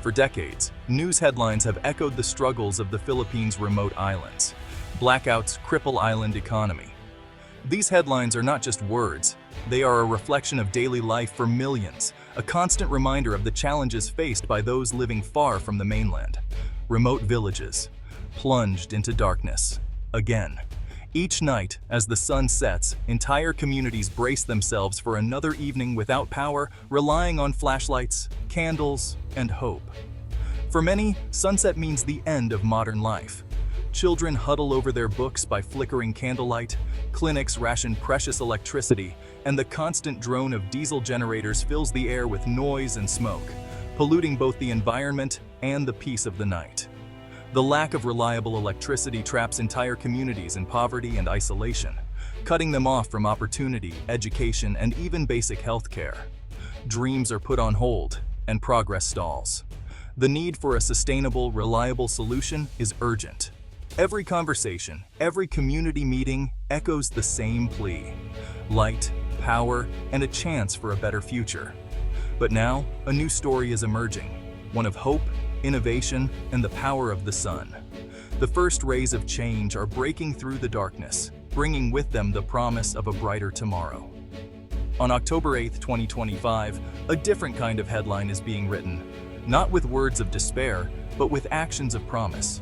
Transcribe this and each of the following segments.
For decades, news headlines have echoed the struggles of the Philippines' remote islands. Blackouts cripple island economy. These headlines are not just words, they are a reflection of daily life for millions, a constant reminder of the challenges faced by those living far from the mainland. Remote villages, plunged into darkness. Again. Each night, as the sun sets, entire communities brace themselves for another evening without power, relying on flashlights, candles, and hope. For many, sunset means the end of modern life. Children huddle over their books by flickering candlelight, clinics ration precious electricity, and the constant drone of diesel generators fills the air with noise and smoke, polluting both the environment and the peace of the night. The lack of reliable electricity traps entire communities in poverty and isolation, cutting them off from opportunity, education, and even basic health care. Dreams are put on hold, and progress stalls. The need for a sustainable, reliable solution is urgent. Every conversation, every community meeting echoes the same plea: light, power, and a chance for a better future. But now, a new story is emerging, one of hope, innovation, and the power of the sun. The first rays of change are breaking through the darkness, bringing with them the promise of a brighter tomorrow. On October 8, 2025, a different kind of headline is being written, not with words of despair, but with actions of promise.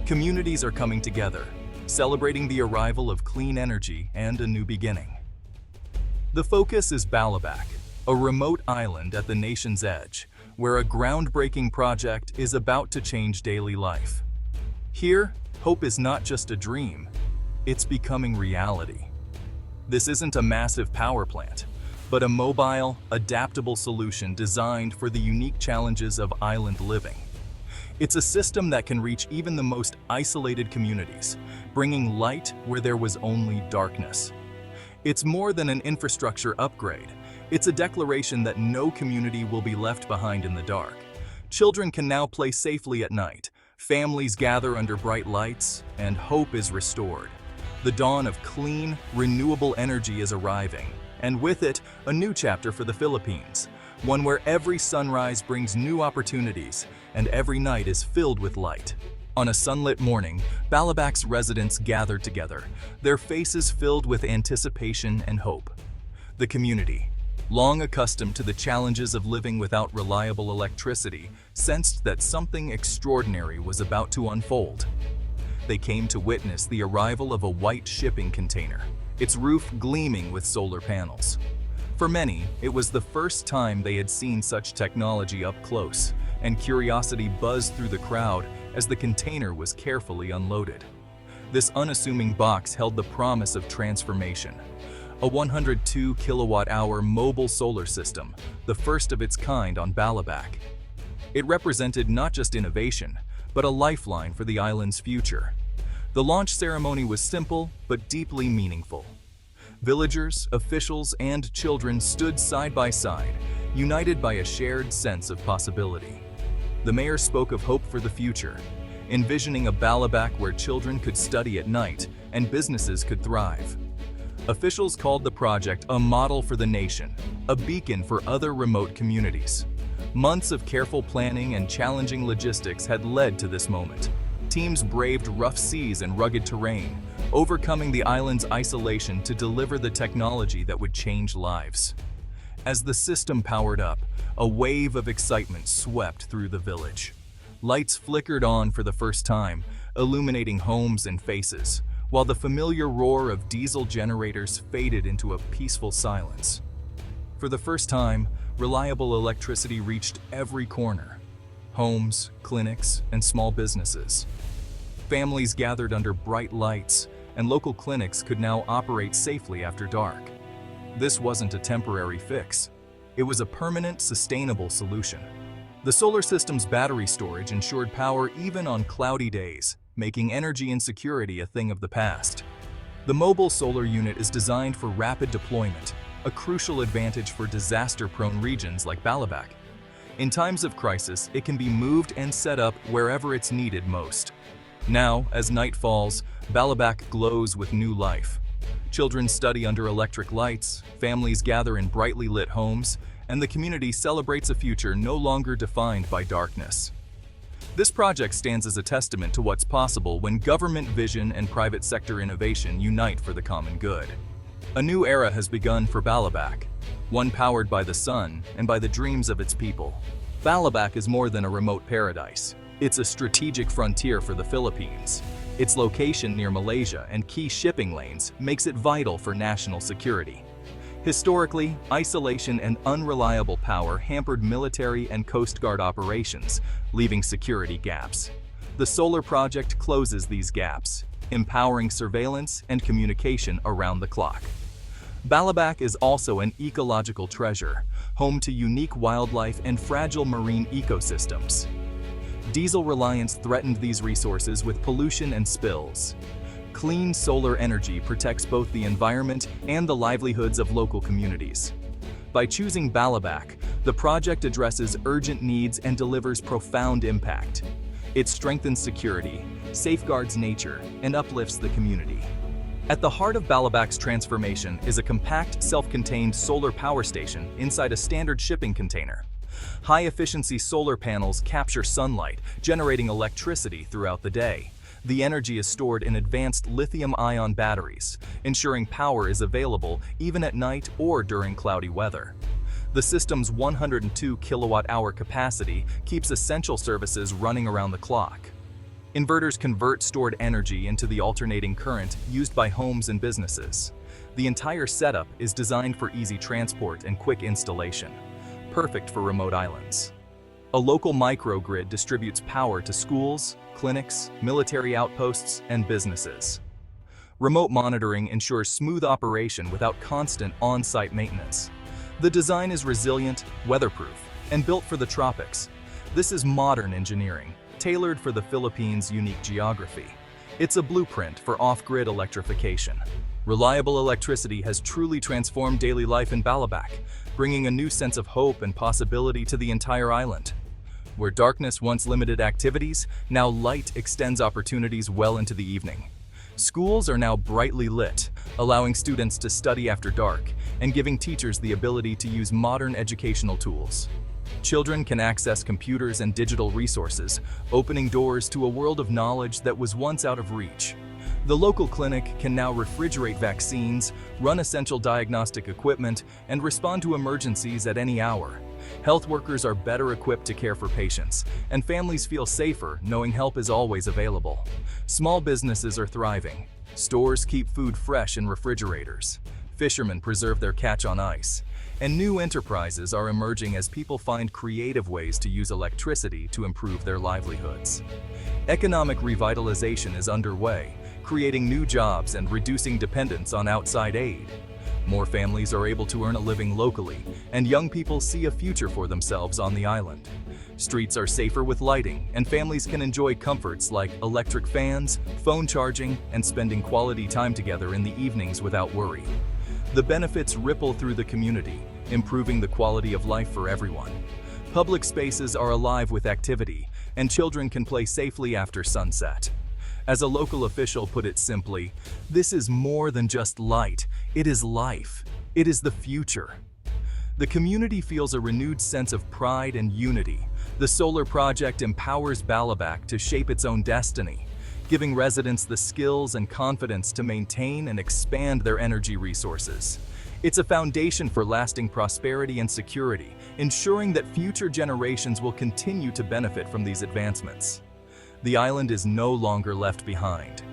Communities are coming together, celebrating the arrival of clean energy and a new beginning. The focus is Balabac, a remote island at the nation's edge, where a groundbreaking project is about to change daily life. Here, hope is not just a dream, it's becoming reality. This isn't a massive power plant, but a mobile, adaptable solution designed for the unique challenges of island living. It's a system that can reach even the most isolated communities, bringing light where there was only darkness. It's more than an infrastructure upgrade. It's a declaration that no community will be left behind in the dark. Children can now play safely at night, families gather under bright lights, and hope is restored. The dawn of clean, renewable energy is arriving, and with it, a new chapter for the Philippines, one where every sunrise brings new opportunities, and every night is filled with light. On a sunlit morning, Balabac's residents gathered together, their faces filled with anticipation and hope. The community, long accustomed to the challenges of living without reliable electricity, sensed that something extraordinary was about to unfold. They came to witness the arrival of a white shipping container, its roof gleaming with solar panels. For many, it was the first time they had seen such technology up close, and curiosity buzzed through the crowd as the container was carefully unloaded. This unassuming box held the promise of transformation. A 102 kilowatt-hour mobile solar system, the first of its kind on Balabac. It represented not just innovation, but a lifeline for the island's future. The launch ceremony was simple, but deeply meaningful. Villagers, officials, and children stood side by side, united by a shared sense of possibility. The mayor spoke of hope for the future, envisioning a Balabac where children could study at night and businesses could thrive. Officials called the project a model for the nation, a beacon for other remote communities. Months of careful planning and challenging logistics had led to this moment. Teams braved rough seas and rugged terrain, overcoming the island's isolation to deliver the technology that would change lives. As the system powered up, a wave of excitement swept through the village. Lights flickered on for the first time, illuminating homes and faces, while the familiar roar of diesel generators faded into a peaceful silence. For the first time, reliable electricity reached every corner. Homes, clinics, and small businesses. Families gathered under bright lights, and local clinics could now operate safely after dark. This wasn't a temporary fix. It was a permanent, sustainable solution. The solar system's battery storage ensured power even on cloudy days, making energy insecurity a thing of the past. The mobile solar unit is designed for rapid deployment, a crucial advantage for disaster-prone regions like Balabac. In times of crisis, it can be moved and set up wherever it's needed most. Now, as night falls, Balabac glows with new life. Children study under electric lights, families gather in brightly lit homes, and the community celebrates a future no longer defined by darkness. This project stands as a testament to what's possible when government vision and private sector innovation unite for the common good. A new era has begun for Balabac, one powered by the sun and by the dreams of its people. Balabac is more than a remote paradise. It's a strategic frontier for the Philippines. Its location near Malaysia and key shipping lanes makes it vital for national security. Historically, isolation and unreliable power hampered military and Coast Guard operations, leaving security gaps. The solar project closes these gaps, empowering surveillance and communication around the clock. Balabac is also an ecological treasure, home to unique wildlife and fragile marine ecosystems. Diesel reliance threatened these resources with pollution and spills. Clean solar energy protects both the environment and the livelihoods of local communities. By choosing Balabac, the project addresses urgent needs and delivers profound impact. It strengthens security, safeguards nature, and uplifts the community. At the heart of Balabac's transformation is a compact, self-contained solar power station inside a standard shipping container. High-efficiency solar panels capture sunlight, generating electricity throughout the day. The energy is stored in advanced lithium-ion batteries, ensuring power is available even at night or during cloudy weather. The system's 102 kilowatt-hour capacity keeps essential services running around the clock. Inverters convert stored energy into the alternating current used by homes and businesses. The entire setup is designed for easy transport and quick installation, perfect for remote islands. A local microgrid distributes power to schools, clinics, military outposts, and businesses. Remote monitoring ensures smooth operation without constant on-site maintenance. The design is resilient, weatherproof, and built for the tropics. This is modern engineering, tailored for the Philippines' unique geography. It's a blueprint for off-grid electrification. Reliable electricity has truly transformed daily life in Balabac, bringing a new sense of hope and possibility to the entire island. Where darkness once limited activities, now light extends opportunities well into the evening. Schools are now brightly lit, allowing students to study after dark and giving teachers the ability to use modern educational tools. Children can access computers and digital resources, opening doors to a world of knowledge that was once out of reach. The local clinic can now refrigerate vaccines, run essential diagnostic equipment, and respond to emergencies at any hour. Health workers are better equipped to care for patients, and families feel safer knowing help is always available. Small businesses are thriving. Stores keep food fresh in refrigerators. Fishermen preserve their catch on ice. And new enterprises are emerging as people find creative ways to use electricity to improve their livelihoods. Economic revitalization is underway, creating new jobs and reducing dependence on outside aid. More families are able to earn a living locally, and young people see a future for themselves on the island. Streets are safer with lighting, and families can enjoy comforts like electric fans, phone charging, and spending quality time together in the evenings without worry. The benefits ripple through the community, improving the quality of life for everyone. Public spaces are alive with activity, and children can play safely after sunset. As a local official put it simply, this is more than just light, it is life. It is the future. The community feels a renewed sense of pride and unity. The solar project empowers Balabac to shape its own destiny, giving residents the skills and confidence to maintain and expand their energy resources. It's a foundation for lasting prosperity and security, ensuring that future generations will continue to benefit from these advancements. The island is no longer left behind.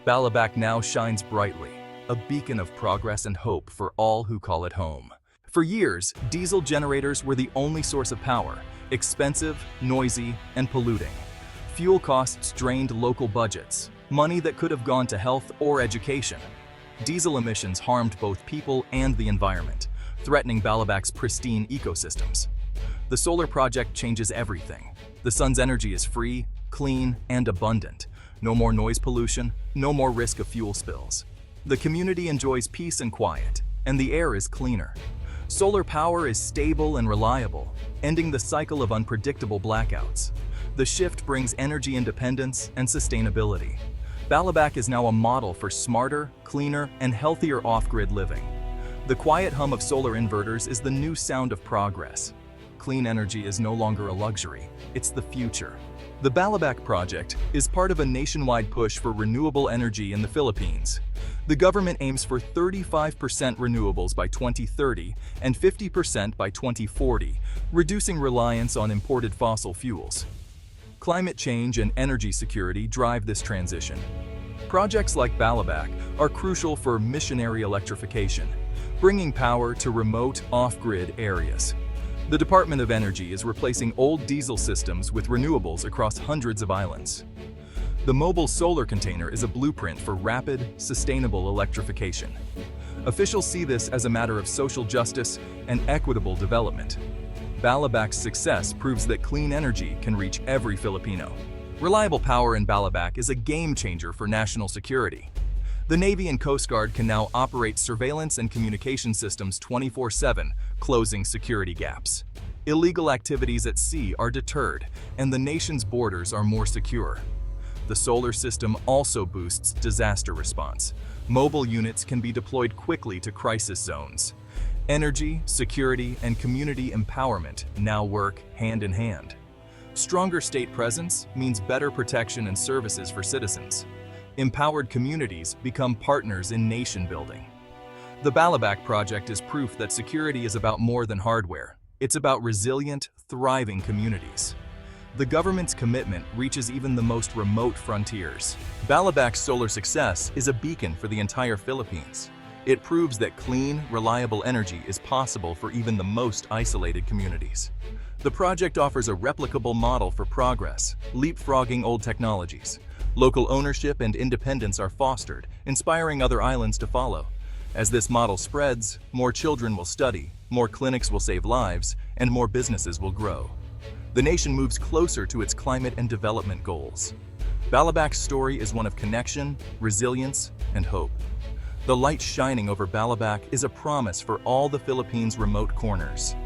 Balabac now shines brightly, a beacon of progress and hope for all who call it home. For years, diesel generators were the only source of power, expensive, noisy, and polluting. Fuel costs drained local budgets, money that could have gone to health or education. Diesel emissions harmed both people and the environment, threatening Balabac's pristine ecosystems. The solar project changes everything. The sun's energy is free, clean, and abundant. No more noise pollution, no more risk of fuel spills. The community enjoys peace and quiet, and the air is cleaner. Solar power is stable and reliable, ending the cycle of unpredictable blackouts. The shift brings energy independence and sustainability. Balabac is now a model for smarter, cleaner, and healthier off-grid living. The quiet hum of solar inverters is the new sound of progress. Clean energy is no longer a luxury, it's the future. The Balabac project is part of a nationwide push for renewable energy in the Philippines. The government aims for 35% renewables by 2030 and 50% by 2040, reducing reliance on imported fossil fuels. Climate change and energy security drive this transition. Projects like Balabac are crucial for missionary electrification, bringing power to remote, off-grid areas. The Department of Energy is replacing old diesel systems with renewables across hundreds of islands. The mobile solar container is a blueprint for rapid, sustainable electrification. Officials see this as a matter of social justice and equitable development. Balabac's success proves that clean energy can reach every Filipino. Reliable power in Balabac is a game changer for national security. The Navy and Coast Guard can now operate surveillance and communication systems 24/7, closing security gaps. Illegal activities at sea are deterred, and the nation's borders are more secure. The solar system also boosts disaster response. Mobile units can be deployed quickly to crisis zones. Energy, security, and community empowerment now work hand in hand. Stronger state presence means better protection and services for citizens. Empowered communities become partners in nation building. The Balabac project is proof that security is about more than hardware. It's about resilient, thriving communities. The government's commitment reaches even the most remote frontiers. Balabac's solar success is a beacon for the entire Philippines. It proves that clean, reliable energy is possible for even the most isolated communities. The project offers a replicable model for progress, leapfrogging old technologies. Local ownership and independence are fostered, inspiring other islands to follow. As this model spreads, more children will study, more clinics will save lives, and more businesses will grow. The nation moves closer to its climate and development goals. Balabac's story is one of connection, resilience, and hope. The light shining over Balabac is a promise for all the Philippines' remote corners.